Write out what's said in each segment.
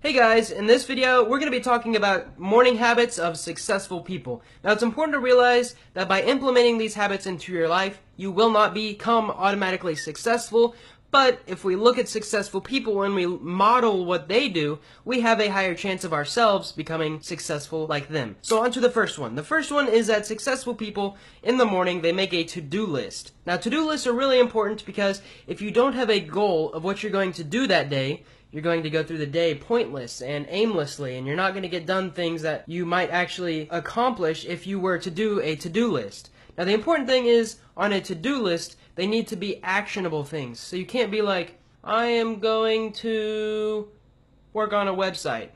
Hey guys, in this video we're going to be talking about morning habits of successful people. Now it's important to realize that by implementing these habits into your life, you will not become automatically successful, but if we look at successful people and we model what they do, we have a higher chance of ourselves becoming successful like them. So on to the first one. The first one is that successful people in the morning, they make a to-do list. Now to-do lists are really important because if you don't have a goal of what you're going to do that day, you're going to go through the day pointless and aimlessly, and you're not going to get done things that you might actually accomplish if you were to do a to-do list. Now, the important thing is, on a to-do list, they need to be actionable things. So you can't be like, I am going to work on a website.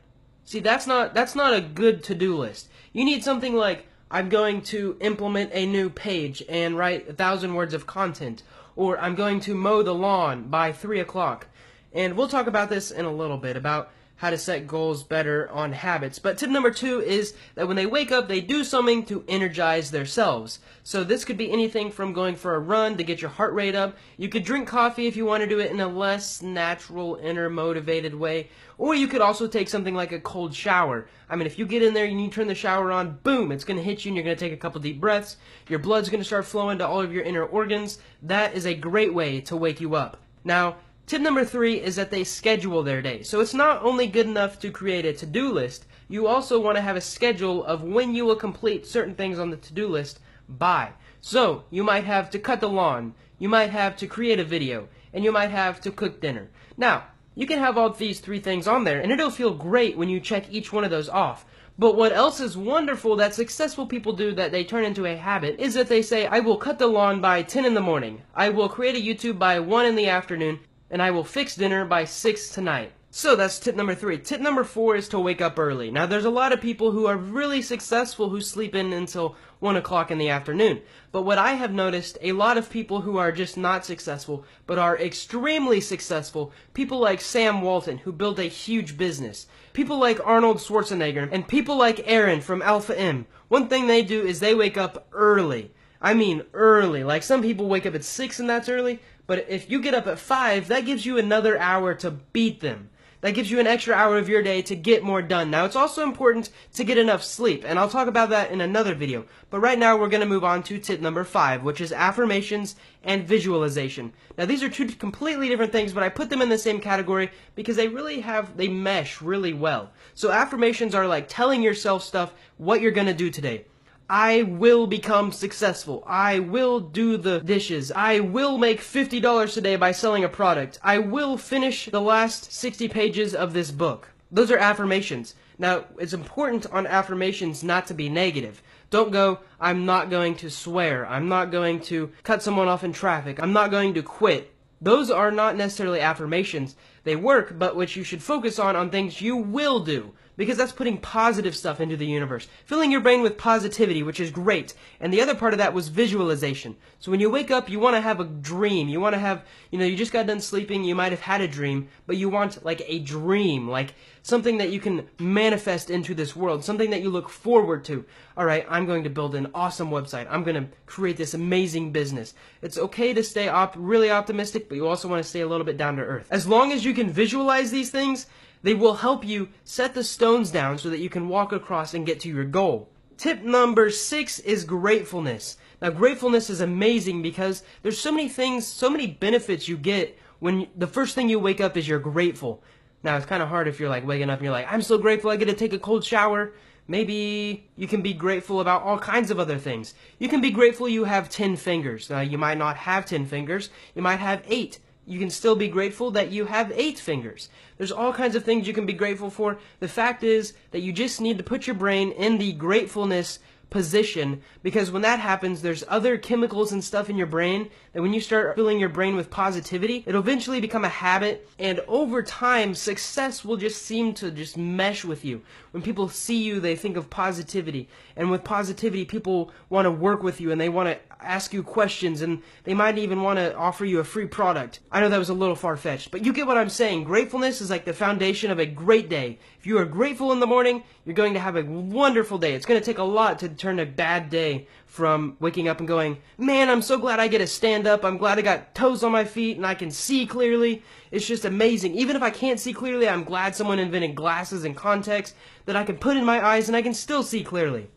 See, that's not a good to-do list. You need something like, I'm going to implement a new page and write 1,000 words of content, or I'm going to mow the lawn by 3 o'clock. And we'll talk about this in a little bit, about how to set goals better on habits. But tip number 2 is that when they wake up, they do something to energize themselves. So this could be anything from going for a run to get your heart rate up. You could drink coffee if you want to do it in a less natural, inner motivated way. Or you could also take something like a cold shower. I mean, if you get in there and you turn the shower on, boom, it's going to hit you and you're going to take a couple deep breaths. Your blood's going to start flowing to all of your inner organs. That is a great way to wake you up. Now, tip number 3 is that they schedule their day. So it's not only good enough to create a to-do list, you also want to have a schedule of when you will complete certain things on the to-do list by. So you might have to cut the lawn, you might have to create a video, and you might have to cook dinner. Now, you can have all these 3 things on there, and it'll feel great when you check each one of those off. But what else is wonderful that successful people do that they turn into a habit is that they say, I will cut the lawn by 10 in the morning, I will create a YouTube by 1 in the afternoon, and I will fix dinner by 6 tonight. So that's tip number 3. Tip number 4 is to wake up early. Now there's a lot of people who are really successful who sleep in until 1 o'clock in the afternoon. But what I have noticed, a lot of people who are just not successful, but are extremely successful, people like Sam Walton, who built a huge business, people like Arnold Schwarzenegger, and people like Aaron from Alpha M, one thing they do is they wake up early. I mean early. Like some people wake up at 6 and that's early, but if you get up at 5, that gives you another hour to beat them. That gives you an extra hour of your day to get more done. Now, it's also important to get enough sleep, and I'll talk about that in another video. But right now, we're going to move on to tip number 5, which is affirmations and visualization. Now, these are 2 completely different things, but I put them in the same category because they mesh really well. So affirmations are like telling yourself stuff, what you're going to do today. I will become successful. I will do the dishes. I will make $50 today by selling a product. I will finish the last 60 pages of this book. Those are affirmations. Now, it's important on affirmations not to be negative. Don't go, I'm not going to swear. I'm not going to cut someone off in traffic. I'm not going to quit. Those are not necessarily affirmations. They work, but what you should focus on things you will do, because that's putting positive stuff into the universe, filling your brain with positivity, which is great. And the other part of that was visualization. So when you wake up, you want to have a dream. You want to have, you just got done sleeping, you might have had a dream, but you want like a dream, like something that you can manifest into this world, something that you look forward to. All right, I'm going to build an awesome website. I'm going to create this amazing business. It's okay to stay really optimistic, but you also want to stay a little bit down to earth. As long as you can visualize these things, they will help you set the stones down so that you can walk across and get to your goal. Tip number 6 is gratefulness. Now, gratefulness is amazing because there's so many things, so many benefits you get when the first thing you wake up is you're grateful. Now, it's kind of hard if you're like waking up and you're like, I'm so grateful I get to take a cold shower. Maybe you can be grateful about all kinds of other things. You can be grateful you have 10 fingers. Now, you might not have 10 fingers. You might have 8. You can still be grateful that you have 8 fingers. There's all kinds of things you can be grateful for. The fact is that you just need to put your brain in the gratefulness position, because when that happens, there's other chemicals and stuff in your brain that when you start filling your brain with positivity, it'll eventually become a habit, and over time, success will just seem to just mesh with you. When people see you, they think of positivity, and with positivity, people want to work with you, and they want to ask you questions, and they might even want to offer you a free product. I know that was a little far-fetched, but you get what I'm saying. Gratefulness is like the foundation of a great day. If you are grateful in the morning, you're going to have a wonderful day. It's going to take a lot to turn a bad day from waking up and going, man, I'm so glad I get to stand up. I'm glad I got toes on my feet and I can see clearly. It's just amazing. Even if I can't see clearly, I'm glad someone invented glasses and contacts that I can put in my eyes and I can still see clearly.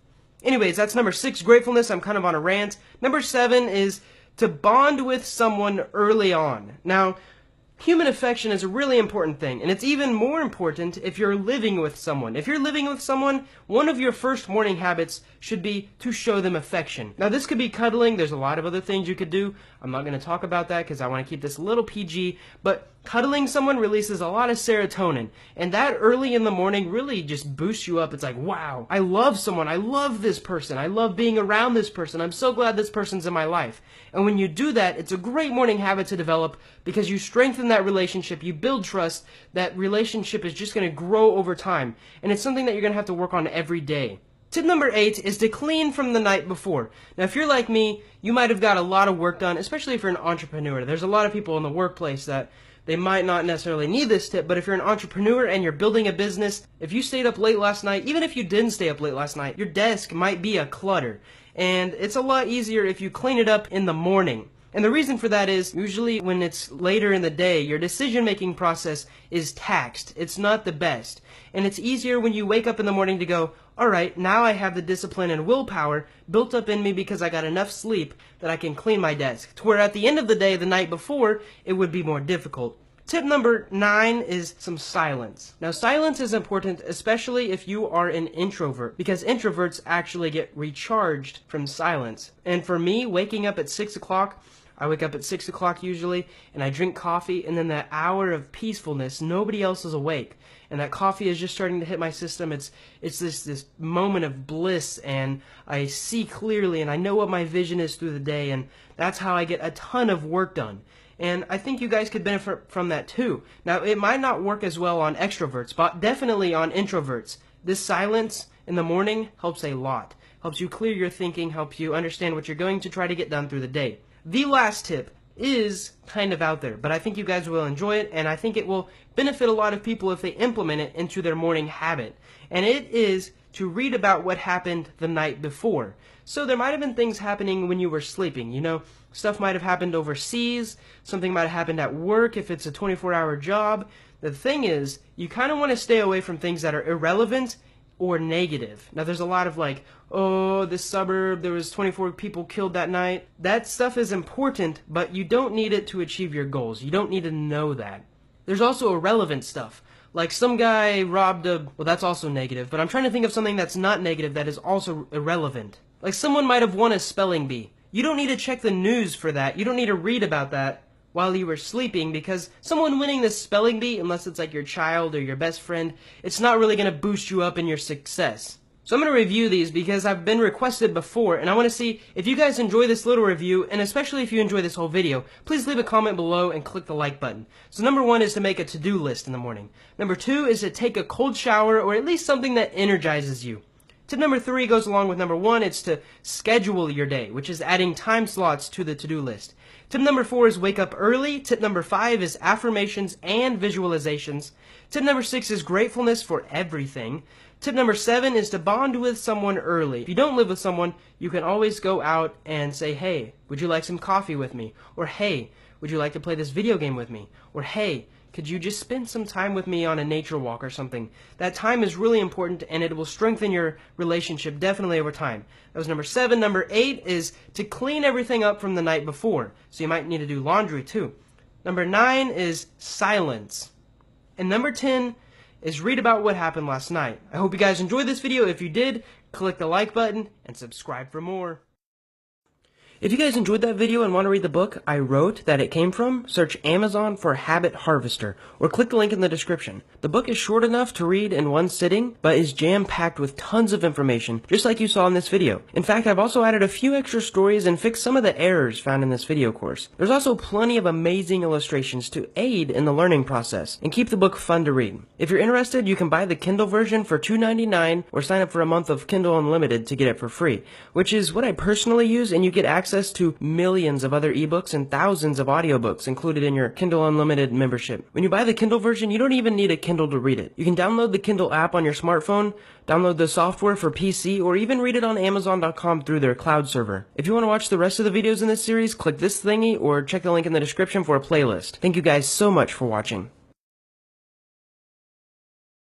Anyways, that's number 6, gratefulness. I'm kind of on a rant. Number 7 is to bond with someone early on. Now, human affection is a really important thing, and it's even more important if you're living with someone. If you're living with someone, one of your first morning habits should be to show them affection. Now, this could be cuddling. There's a lot of other things you could do. I'm not going to talk about that because I want to keep this a little PG, but cuddling someone releases a lot of serotonin, and that early in the morning really just boosts you up. It's like, wow, I love someone. I love this person. I love being around this person. I'm so glad this person's in my life. And when you do that, it's a great morning habit to develop because you strengthen that relationship, you build trust. That relationship is just going to grow over time, and it's something that you're going to have to work on every day. Tip number 8 is to clean from the night before. Now, if you're like me, you might have got a lot of work done, especially if you're an entrepreneur. There's a lot of people in the workplace that they might not necessarily need this tip, but if you're an entrepreneur and you're building a business, if you stayed up late last night, even if you didn't stay up late last night, your desk might be a clutter. And it's a lot easier if you clean it up in the morning. And the reason for that is, usually when it's later in the day, your decision-making process is taxed. It's not the best. And it's easier when you wake up in the morning to go, alright, now I have the discipline and willpower built up in me because I got enough sleep that I can clean my desk. To where at the end of the day, the night before, it would be more difficult. Tip number 9 is some silence. Now, silence is important, especially if you are an introvert, because introverts actually get recharged from silence. And for me, waking up at 6 o'clock, I wake up at 6 o'clock usually, and I drink coffee, and then that hour of peacefulness, nobody else is awake. And that coffee is just starting to hit my system. It's this moment of bliss, and I see clearly, and I know what my vision is through the day, and that's how I get a ton of work done. And I think you guys could benefit from that too. Now, it might not work as well on extroverts, but definitely on introverts. This silence in the morning helps a lot. Helps you clear your thinking, helps you understand what you're going to try to get done through the day. The last tip is kind of out there, but I think you guys will enjoy it, and I think it will benefit a lot of people if they implement it into their morning habit. And it is to read about what happened the night before. So there might have been things happening when you were sleeping, you know, stuff might have happened overseas, something might have happened at work if it's a 24-hour job. The thing is, you kind of want to stay away from things that are irrelevant or negative. Now, there's a lot of like, oh, this suburb, there was 24 people killed that night. That stuff is important, but you don't need it to achieve your goals. You don't need to know that. There's also irrelevant stuff. Like some guy robbed a, well, that's also negative, but I'm trying to think of something that's not negative that is also irrelevant. Like someone might have won a spelling bee. You don't need to check the news for that. You don't need to read about that while you were sleeping, because someone winning this spelling bee, unless it's like your child or your best friend, it's not really going to boost you up in your success. So I'm going to review these because I've been requested before, and I want to see if you guys enjoy this little review, and especially if you enjoy this whole video, please leave a comment below and click the like button. So number 1 is to make a to-do list in the morning. Number 2 is to take a cold shower, or at least something that energizes you. Tip number 3 goes along with number 1. It's to schedule your day, which is adding time slots to the to-do list. Tip number 4 is wake up early. Tip number 5 is affirmations and visualizations. Tip number 6 is gratefulness for everything. Tip number 7 is to bond with someone early. If you don't live with someone, you can always go out and say, hey, would you like some coffee with me? Or hey, would you like to play this video game with me? Or hey, could you just spend some time with me on a nature walk or something? That time is really important, and it will strengthen your relationship definitely over time. That was number 7. Number 8 is to clean everything up from the night before. So you might need to do laundry too. Number 9 is silence. And number 10 is read about what happened last night. I hope you guys enjoyed this video. If you did, click the like button and subscribe for more. If you guys enjoyed that video and want to read the book I wrote that it came from, search Amazon for Habit Harvester or click the link in the description. The book is short enough to read in one sitting, but is jam-packed with tons of information, just like you saw in this video. In fact, I've also added a few extra stories and fixed some of the errors found in this video course. There's also plenty of amazing illustrations to aid in the learning process and keep the book fun to read. If you're interested, you can buy the Kindle version for $2.99 or sign up for a month of Kindle Unlimited to get it for free, which is what I personally use, and you get access access to millions of other ebooks and thousands of audiobooks included in your Kindle Unlimited membership. When you buy the Kindle version, you don't even need a Kindle to read it. You can download the Kindle app on your smartphone, download the software for PC, or even read it on Amazon.com through their cloud server. If you want to watch the rest of the videos in this series, click this thingy or check the link in the description for a playlist. Thank you guys so much for watching.